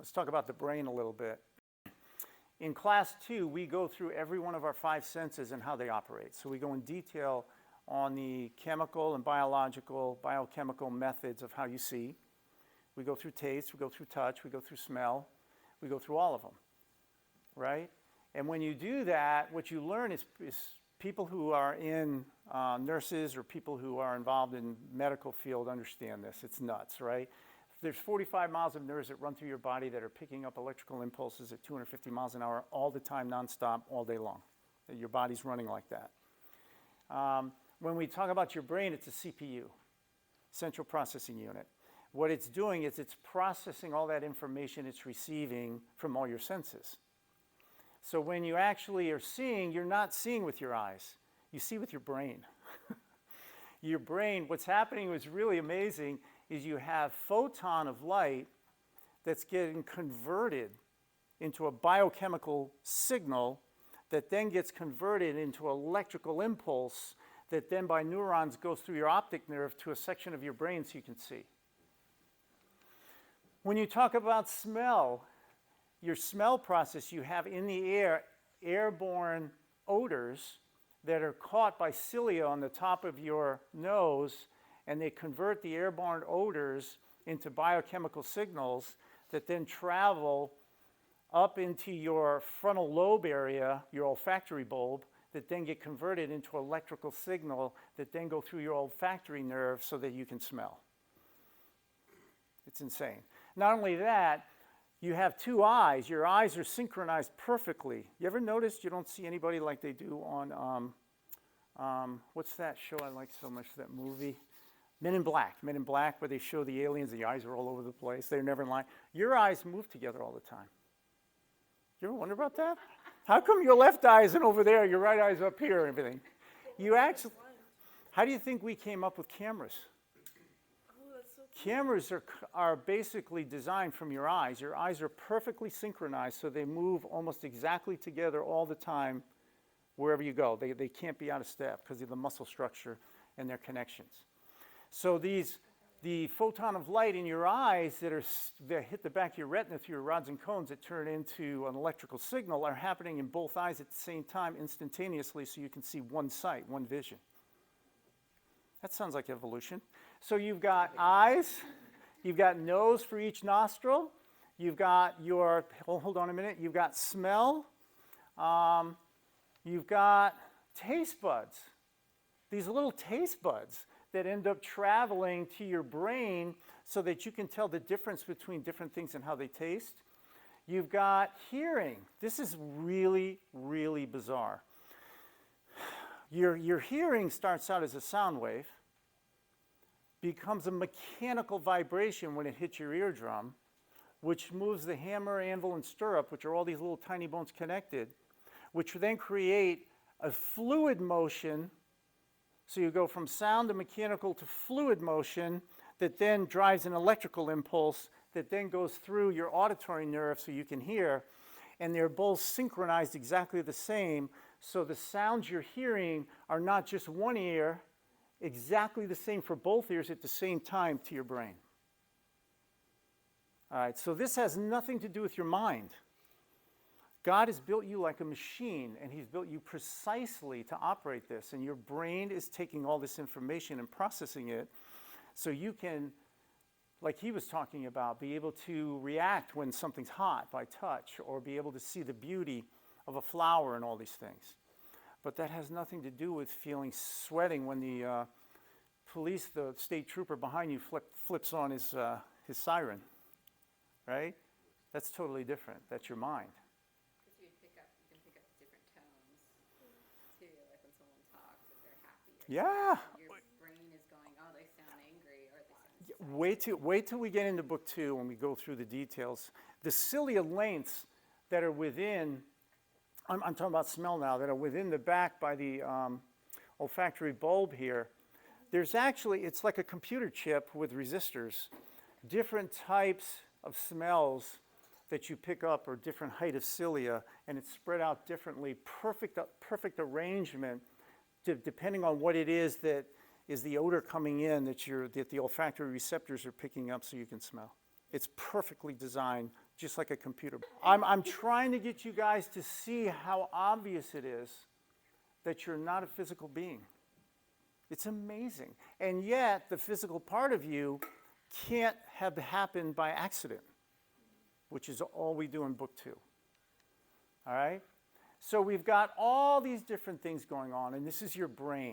Let's talk about the brain a little bit. In class 2, we go through every one of our 5 senses and how they operate. So we go in detail on the chemical and biochemical methods of how you see. We go through taste, we go through touch, we go through smell, we go through all of them, right? And when you do that, what you learn is people who are in nurses or people who are involved in medical field understand this. It's nuts, right? There's 45 miles of nerves that run through your body that are picking up electrical impulses at 250 miles an hour all the time, nonstop, all day long. Your body's running like that. When we talk about your brain, it's a CPU, central processing unit. What it's doing is it's processing all that information it's receiving from all your senses. So when you actually are seeing, you're not seeing with your eyes. You see with your brain. Your brain, what's happening is really amazing, is you have photon of light that's getting converted into a biochemical signal that then gets converted into electrical impulse that then by neurons goes through your optic nerve to a section of your brain so you can see. When you talk about smell, your smell process, you have in the air airborne odors that are caught by cilia on the top of your nose, and they convert the airborne odors into biochemical signals that then travel up into your frontal lobe area, your olfactory bulb, that then get converted into electrical signal that then go through your olfactory nerve so that you can smell. It's insane. Not only that, you have 2 eyes. Your eyes are synchronized perfectly. You ever notice you don't see anybody like they do on, what's that show I like so much, that movie? Men in Black, where they show the aliens, the eyes are all over the place. They're never in line. Your eyes move together all the time. You ever wonder about that? How come your left eye isn't over there, your right eye's up here and everything? You actually, how do you think we came up with cameras? Cameras are basically designed from your eyes. Your eyes are perfectly synchronized, so they move almost exactly together all the time wherever you go. They can't be out of step because of the muscle structure and their connections. So the photon of light in your eyes that hit the back of your retina through your rods and cones that turn into an electrical signal are happening in both eyes at the same time instantaneously so you can see one sight, one vision. That sounds like evolution. So you've got eyes, you've got nose for each nostril, you've got your, hold on a minute, you've got smell, you've got taste buds. These little taste buds that end up traveling to your brain so that you can tell the difference between different things and how they taste. You've got hearing. This is really, really bizarre. Your hearing starts out as a sound wave, becomes a mechanical vibration when it hits your eardrum, which moves the hammer, anvil, and stirrup, which are all these little tiny bones connected, which then create a fluid motion. So you go from sound to mechanical to fluid motion that then drives an electrical impulse that then goes through your auditory nerve so you can hear. And they're both synchronized exactly the same. So the sounds you're hearing are not just one ear, exactly the same for both ears at the same time to your brain. All right, so this has nothing to do with your mind. God has built you like a machine, and he's built you precisely to operate this. And your brain is taking all this information and processing it so you can, like he was talking about, be able to react when something's hot by touch or be able to see the beauty of a flower and all these things. But that has nothing to do with feeling sweating when the the state trooper behind you flips on his siren, right? That's totally different. That's your mind. You can pick up different tones too, like when someone talks, if they're happy. Yeah. Your brain is going, oh, they sound angry, or they sound Wait till we get into book 2 when we go through the details. The cilia lengths that are within, I'm talking about smell now, that are within the back by the olfactory bulb here. There's actually, it's like a computer chip with resistors. Different types of smells that you pick up are different height of cilia, and it's spread out differently. Perfect arrangement depending on what it is that is the odor coming in that the olfactory receptors are picking up so you can smell. It's perfectly designed just like a computer. I'm trying to get you guys to see how obvious it is that you're not a physical being. It's amazing. And yet, the physical part of you can't have happened by accident, which is all we do in book 2. All right? So we've got all these different things going on, and this is your brain.